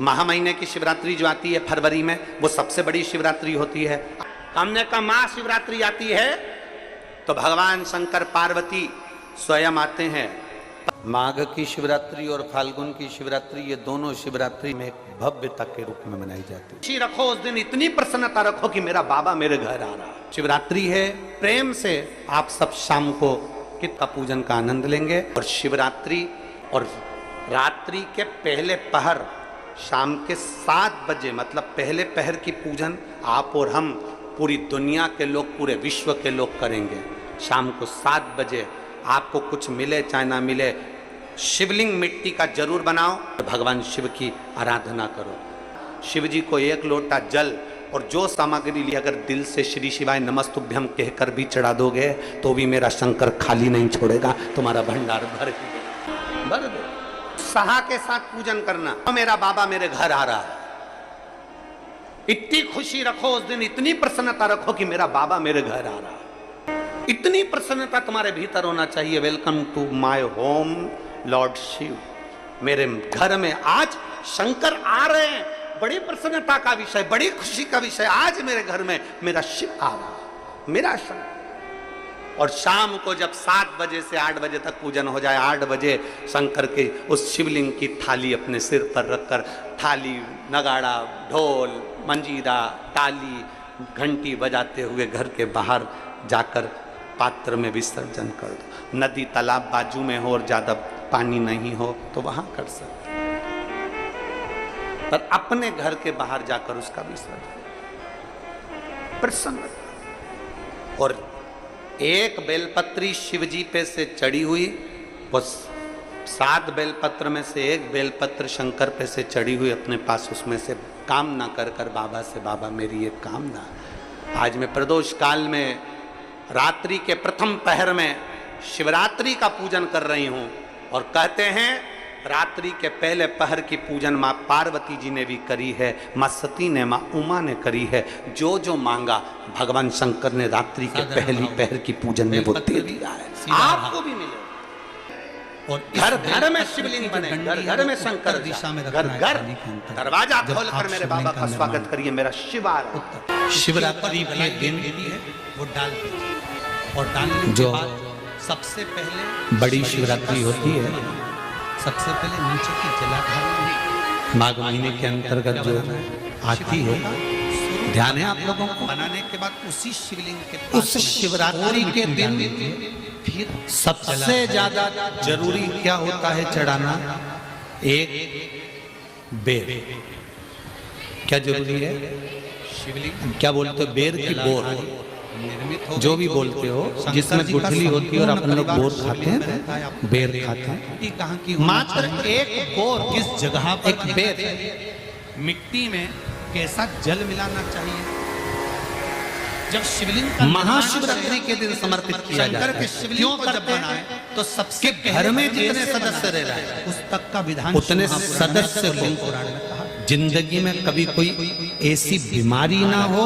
महा महीने की शिवरात्रि जो आती है फरवरी में, वो सबसे बड़ी शिवरात्रि होती है। हमने कहा महाशिवरात्रि आती है तो भगवान शंकर पार्वती स्वयं आते हैं। माघ की शिवरात्रि और फाल्गुन की शिवरात्रि, ये दोनों शिवरात्रि में एक भव्यता के रूप में मनाई जाती है। खुशी रखो उस दिन, इतनी प्रसन्नता रखो कि मेरा बाबा मेरे घर आ रहा है। शिवरात्रि है, प्रेम से आप सब शाम को कित का पूजन का आनंद लेंगे। और शिवरात्रि और रात्रि के पहले पहर शाम के 7 बजे, मतलब पहले पहर की पूजन आप और हम, पूरी दुनिया के लोग, पूरे विश्व के लोग करेंगे। शाम को 7 बजे आपको कुछ मिले चाहे ना मिले, शिवलिंग मिट्टी का जरूर बनाओ, भगवान शिव की आराधना करो। शिव जी को 1 लोटा जल और जो सामग्री ली, अगर दिल से श्री शिवाय नमस्तुभ्यम कहकर भी चढ़ा दोगे तो भी मेरा शंकर खाली नहीं छोड़ेगा, तुम्हारा भंडार भर दे। सहा के साथ पूजन करना, तो मेरा बाबा मेरे घर आ रहा है। इतनी खुशी रखो उस दिन, इतनी प्रसन्नता रखो कि मेरा बाबा मेरे घर आ रहा है। इतनी प्रसन्नता तुम्हारे भीतर होना चाहिए। Welcome to my home lord Shiv, मेरे घर में आज शंकर आ रहे हैं। बड़ी प्रसन्नता का विषय, बड़ी खुशी का विषय, आज मेरे घर में मेरा शिव आ रहा है, मेरा शंकर। और शाम को जब 7 बजे से 8 बजे तक पूजन हो जाए, 8 बजे शंकर के उस शिवलिंग की थाली अपने सिर पर रखकर, थाली, नगाड़ा, ढोल, मंजीरा, ताली, घंटी बजाते हुए घर के बाहर जाकर पात्र में विसर्जन कर दो। नदी तालाब बाजू में हो और ज्यादा पानी नहीं हो तो वहां कर सकते, पर अपने घर के बाहर जाकर उसका विसर्जन प्रसन्न। और एक बेलपत्री शिवजी पे से चढ़ी हुई, वो 7 बेलपत्र में से एक बेलपत्र शंकर पे से चढ़ी हुई अपने पास, उसमें से कामना कर कर बाबा से, बाबा मेरी एक कामना, आज मैं प्रदोष काल में रात्रि के प्रथम पहर में शिवरात्रि का पूजन कर रही हूं। और कहते हैं रात्रि के पहले पहर की पूजन माँ पार्वती जी ने भी करी है, माँ सती ने, माँ उमा ने करी है। जो जो मांगा भगवान शंकर ने रात्रि के पहली पहर की पूजन में वो दे दिया है, आपको भी मिले। और घर घर में शिवलिंग बने, घर घर में शंकर दिशा में, घर घर दरवाजा खोलकर मेरे बाबा का स्वागत करिए, मेरा शिव आ रहा है। शिवरात्रि के दिन वो डाल दीजिए, और डालने के बाद सबसे पहले बड़ी शिवरात्रि होती है, सबसे पहले नीचे की जलाधार माघ महीने के अंतर्गत जो आती है, ध्यान है आप लोगों को। बनाने के बाद उसी शिवलिंग के, उस शिवरात्रि के दिन फिर सबसे ज्यादा जरूरी क्या होता है चढ़ाना? एक बेर। क्या जरूरी है? शिवलिंग क्या बोलते हो? बेर की बोर, जो भी बोलते हो, जिसमें गुठली होती है और अपन लोग बोर खाते हैं, बेर खाते हैं। मात्र एक बोर, किस जगह पर एक बेर, मिट्टी में कैसा जल मिलाना चाहिए? जब शिवलिंग का महाशिवरात्रि के दिन समर्पित किया जाता है, क्यों करते हैं? तो सबसे घर में जितने सदस्य रह रहे हैं उस तक का विधान, उतने सदस्य को जिंदगी में कभी कोई ऐसी बीमारी ना हो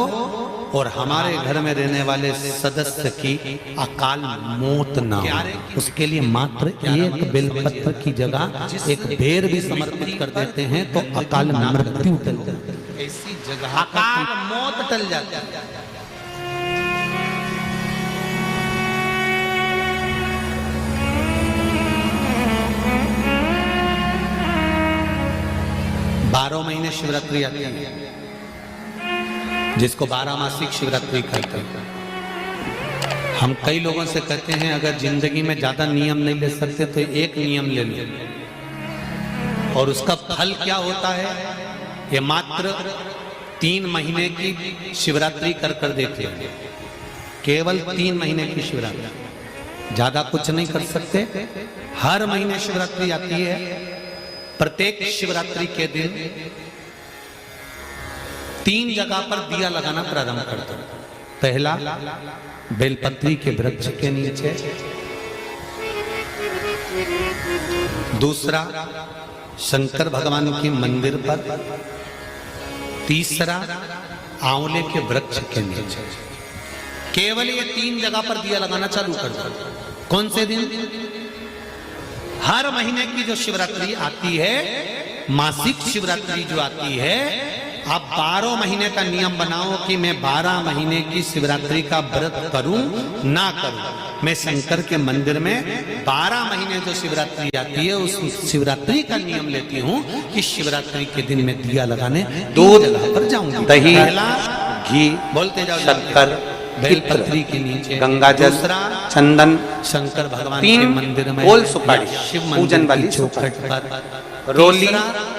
और हमारे घर में रहने वाले सदस्य की अकाल मौत ना हो, उसके लिए मात्र एक बेलपत्र की जगह एक बेर भी समर्पित कर देते हैं तो अकाल मृत्यु टल जाती है। ऐसी जगह अकाल मौत टल जाती है। 12 महीने शिवरात्रि आती है, जिसको 12 मासिक शिवरात्रि कहते हैं। हम कई लोगों से कहते हैं अगर जिंदगी में ज्यादा नियम नहीं ले सकते तो एक नियम ले लो, और उसका फल क्या होता है ये मात्र 3 महीने की शिवरात्रि कर कर देते हैं। केवल 3 महीने की शिवरात्रि, ज्यादा कुछ नहीं कर सकते। हर महीने शिवरात्रि आती है। प्रत्येक शिवरात्रि के दिन 3 जगह पर दिया लगाना प्रारंभ कर दो। पहला बेलपत्री के वृक्ष के नीचे, दूसरा शंकर भगवान के मंदिर पर, तीसरा आंवले के वृक्ष के नीचे। केवल ये 3 जगह पर दिया लगाना चालू कर दो। कौन से दिन? हर महीने की जो शिवरात्रि आती है मासिक शिवरात्रि जो आती है, आप 12 महीने का नियम बनाओ कि मैं 12 महीने की शिवरात्रि का व्रत करूं ना करूं। मैं शंकर के मंदिर में 12 महीने जो शिवरात्रि आती है उस शिवरात्रि का नियम लेती हूं कि शिवरात्रि के दिन में दिया लगाने दूध, जगह पर जाऊंगी। दही, पहला घी, बोलते जाओ, शक्कर, बेलपत्री के नीचे गंगा जल, चंदन, शंकर भगवान के 3 मंदिर में गोल सुपारी, शिव पूजन वाली चौखट पर, रोली,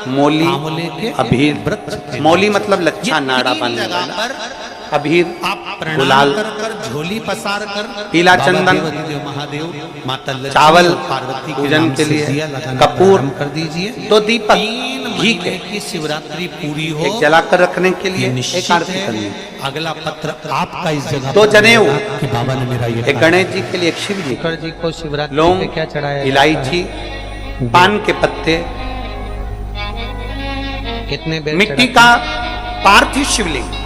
मोली, आंवले के अबीर। वृक्ष के मोली मतलब लच्छा ये नाड़ा 3 बांधने जगह वाला, पर अबीर, आप प्रणाम गुलाल, कर झोली पसार कर पीला बाबा चंदन, देवाधिदेव महादेव, माता लक्ष्मी चावल, और पार्वती के पूजन नाम के से लिए, दिया लगाना कपूर, प्रारंभ कर दीजिए। तो दीपक, 3 घी महीने की शिवरात्रि पूरी हो, एक जलाकर रखने के लिए ये एक निश्चित आरती है। करनी, अगला पत्र आपका इस जगह तो पर जनेऊ, मिलेगा कि बाबा ने मेरा ये एक गणेश जी के लिए, एक शिव जी, शंकर जी को शिवरात्रि लौंग, पे क्या चढ़ाया इलायची, पान के पत्ते, कितने बेर मिट्टी का पार्थिव शिवलिंग,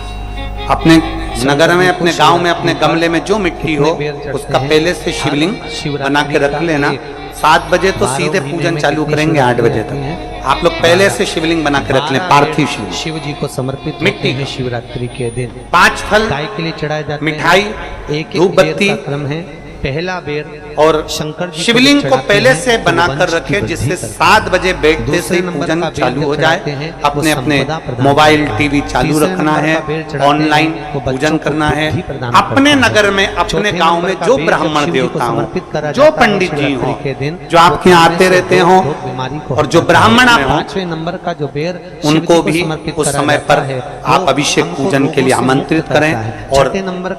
अपने नगर में, अपने गांव में, अपने गमले में जो मिट्टी हो उसका पहले से शिवलिंग बना के रख लेना। 7 बजे तो सीधे पूजन चालू करेंगे, 8 बजे तक आप लोग पहले से शिवलिंग बना के रख लें, पार्थिव शिवलिंग। शिव जी को समर्पित मिट्टी है शिवरात्रि के दिन। 5 फल, गाय के लिए चढ़ाए जाते मिठाई, हैं। एक धूप बत्ती का क्रम है। पहला बेर और शंकर जी शिवलिंग को चढ़ाते पहले हैं, से तो बनाकर वंश की रखें, वृद्धि जिससे करते हैं। 7 बजे बैठते से दूसरे नंबर पूजन का बेर चालू जब हो जाए। चढ़ाते हैं, अपने वो अपने संपदा प्रदान मोबाइल करता है। टीवी चालू तीसरे रखना नंबर है, का बेर चढ़ाते हैं, ऑनलाइन वो बच्चों पूजन को करना है। बुद्धि प्रदान अपने करता है। नगर में, अपने चौथे गांव नंबर में का जो बेर ब्राह्मण जब शिव जी को देवता समर्पित करा हो, जो जाता है पंडित जी शिवरात्रि हो, के दिन, जो आपके यहाँ आते रहते हो, बीमारी को और जो ब्राह्मण हो, 5वें नंबर का जो बेर उनको भी उस समय पर आप अभिषेक पूजन के लिए आमंत्रित करें। और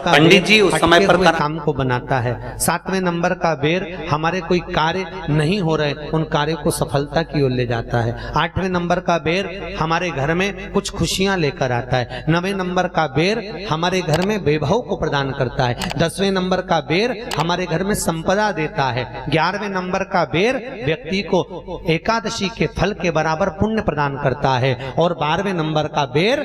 पंडित जी उस समय पर काम को बनाता है। 7वें नंबर का बेर हमारे कोई कार्य नहीं हो रहे, उन कार्य को सफलता की ओर ले जाता है। 8वें नंबर का बेर हमारे घर में कुछ खुशियां लेकर आता है। 9वें नंबर का बेर हमारे घर में वैभव को प्रदान करता है। 10वें नंबर का बेर हमारे घर में संपदा देता है। 11वें नंबर का बेर व्यक्ति को एकादशी के फल के बराबर पुण्य प्रदान करता है। और 12वें नंबर का बेर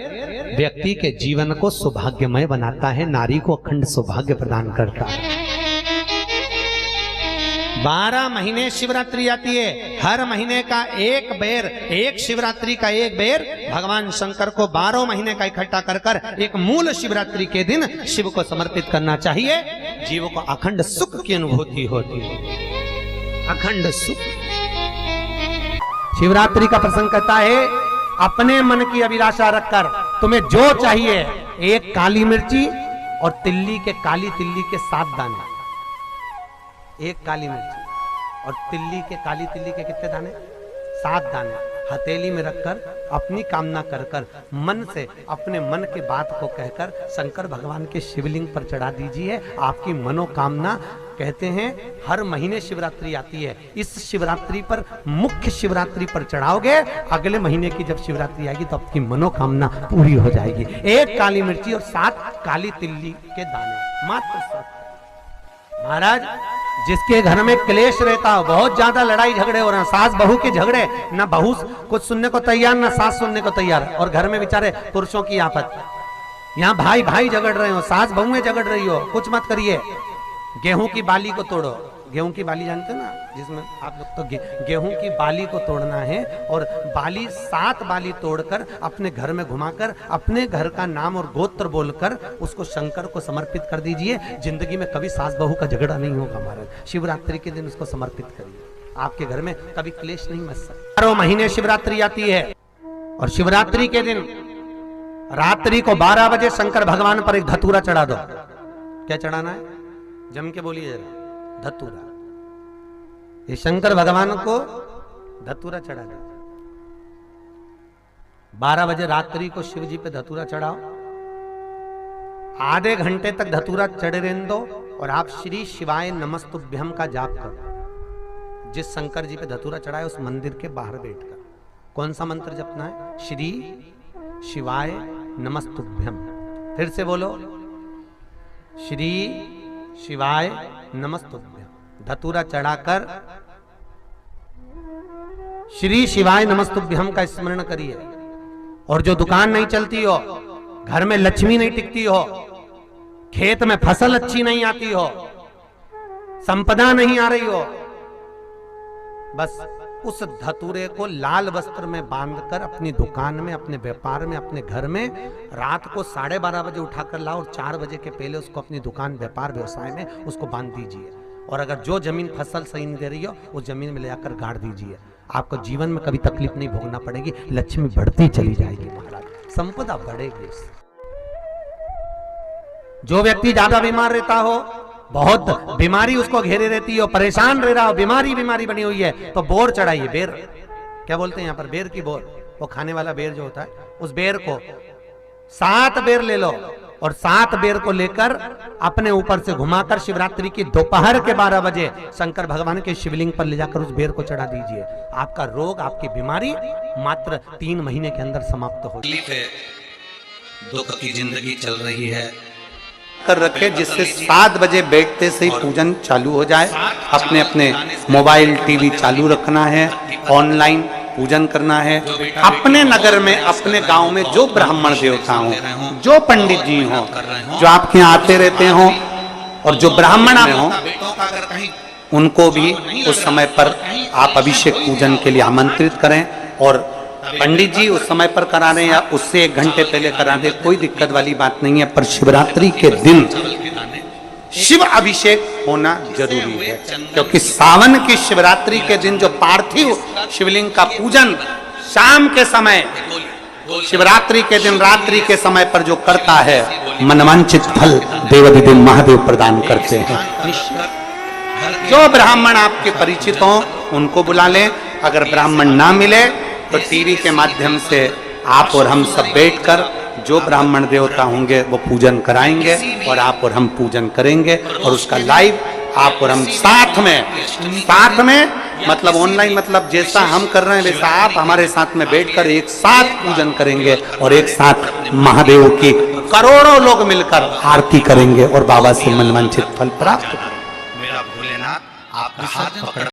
व्यक्ति के जीवन को सौभाग्यमय बनाता है, नारी को अखंड सौभाग्य प्रदान करता है। 12 महीने शिवरात्रि आती है। हर महीने का एक बेर, एक शिवरात्रि का एक बेर भगवान शंकर को 12 महीने का इकट्ठा कर कर एक मूल शिवरात्रि के दिन शिव को समर्पित करना चाहिए। जीव को अखंड सुख की अनुभूति होती है, अखंड सुख। शिवरात्रि का प्रसंग कहता है, अपने मन की अभिलाषा रखकर तुम्हें जो चाहिए, एक काली मिर्ची और तिल्ली के, काली तिल्ली के 7 दाने, एक काली मिर्ची और तिल्ली के, काली तिल्ली के कितने दाने? 7 दाने हथेली में रखकर अपनी कामना कर कर मन से अपने मन के बात को कहकर शंकर भगवान के शिवलिंग पर चढ़ा दीजिए। आपकी मनोकामना, कहते हैं हर महीने शिवरात्रि आती है, इस शिवरात्रि पर, मुख्य शिवरात्रि पर चढ़ाओगे, अगले महीने की जब शिवरात्रि आएगी तो आपकी मनोकामना पूरी हो जाएगी। एक काली मिर्ची और 7 काली तिल्ली के दाने, मात्र 7। महाराज, जिसके घर में क्लेश रहता हो, बहुत ज्यादा लड़ाई झगड़े हो रहे हैं, सास बहू के झगड़े, ना बहू कुछ सुनने को तैयार ना सास सुनने को तैयार, और घर में बेचारे पुरुषों की आफत, यहाँ भाई भाई झगड़ रहे हो, सास बहू में झगड़ रही हो, कुछ मत करिए। गेहूं की बाली को तोड़ो, गेहूं की बाली जानते ना, जिसमें आप लोग तो गेहूं की बाली को तोड़ना है, और बाली 7 बाली तोड़कर अपने घर में घुमाकर अपने घर का नाम और गोत्र बोलकर उसको शंकर को समर्पित कर दीजिए। जिंदगी में कभी सास बहू का झगड़ा नहीं होगा महाराज। शिवरात्रि के दिन उसको समर्पित करिए, आपके घर में कभी क्लेश नहीं मच सकता। 12 महीने शिवरात्रि आती है, और शिवरात्रि के दिन रात्रि को 12 बजे शंकर भगवान पर एक धतूरा चढ़ा दो। क्या चढ़ाना है? जम के बोलिए जरा, धतूरा। ये शंकर भगवान को धतूरा चढ़ा दो। 12 बजे रात्रि को शिव जी पे धतूरा चढ़ाओ, आधे घंटे तक धतूरा चढ़े रहने दो, और आप श्री शिवाय नमस्तुभ्यम का जाप करो। जिस शंकर जी पे धतूरा चढ़ाए उस मंदिर के बाहर बैठकर कौन सा मंत्र जपना है? श्री शिवाय नमस्तुभ्यम। फिर से बोलो, श्री शिवाय नमस्तुभ्यम। धतूरा चढ़ाकर श्री शिवाय नमस्तुभ्यम का स्मरण करिए। और जो दुकान नहीं चलती हो, घर में लक्ष्मी नहीं टिकती हो, खेत में फसल अच्छी नहीं आती हो, संपदा नहीं आ रही हो, बस उस धतूरे को लाल वस्त्र में बांधकर अपनी दुकान में, अपने व्यापार में, अपने घर में रात को 12:30 बजे उठाकर लाओ और 4 बजे के पहले उसको अपनी दुकान, व्यापार, व्यवसाय में उसको बांध दीजिए। और अगर जो जमीन फसल सही नहीं दे रही हो उस जमीन में ले जाकर गाड़ दीजिए। आपको जीवन में कभी तकलीफ नहीं भोगना पड़ेगी, लक्ष्मी बढ़ती चली जाएगी महाराज, संपदा बढ़ेगी। जो व्यक्ति ज्यादा बीमार रहता हो, बहुत बीमारी उसको घेरे रहती है, परेशान रह रहा हो, बीमारी बनी हुई है, तो बोर चढ़ाइए। बेर क्या बोलते हैं यहाँ पर, बेर की बोर, वो खाने वाला बेर जो होता है, उस बेर को 7 बेर ले लो और 7 बेर को लेकर अपने ऊपर से घुमाकर शिवरात्रि की दोपहर के 12 बजे शंकर भगवान के शिवलिंग पर ले जाकर उस बेर को चढ़ा दीजिए। आपका रोग, आपकी बीमारी मात्र 3 महीने के अंदर समाप्त हो जाएगी। दुख की जिंदगी चल रही है, कर रखे जिससे 7 बजे बैठते से ही पूजन चालू हो जाए। अपने अपने मोबाइल, टीवी चालू रखना है, ऑनलाइन पूजन करना है। अपने नगर में, अपने गांव में जो ब्राह्मण देवता हों, जो पंडित जी हों, जो आपके यहाँ आते रहते हों और जो ब्राह्मण हों, उनको भी उस समय पर आप अभिषेक पूजन के लिए आमंत्रित करें। और पंडित जी उस समय पर करा रहे हैं या उससे 1 घंटे पहले करा दे, कोई दिक्कत वाली बात नहीं है। पर शिवरात्रि के दिन शिव अभिषेक होना जरूरी है, क्योंकि सावन की शिवरात्रि के दिन जो पार्थिव शिवलिंग का पूजन शाम के समय, शिवरात्रि के दिन रात्रि के समय पर जो करता है, मनवांछित फल देवाधिदेव महादेव प्रदान करते हैं। जो ब्राह्मण आपके परिचित हों उनको बुला लें। अगर ब्राह्मण ना मिले तो टीवी के माध्यम से आप और हम सब बैठकर जो ब्राह्मण देवता होंगे वो पूजन कराएंगे और आप और हम पूजन करेंगे। और उसका लाइव आप और हम साथ में मतलब ऑनलाइन, मतलब जैसा हम कर रहे हैं वैसा आप हमारे साथ में बैठकर एक साथ पूजन करेंगे और एक साथ महादेव की करोड़ों लोग मिलकर आरती करेंगे और बाबा से मनवांछित फल प्राप्त करेंगे। मेरा भोलेनाथ आपका हाथ पकड़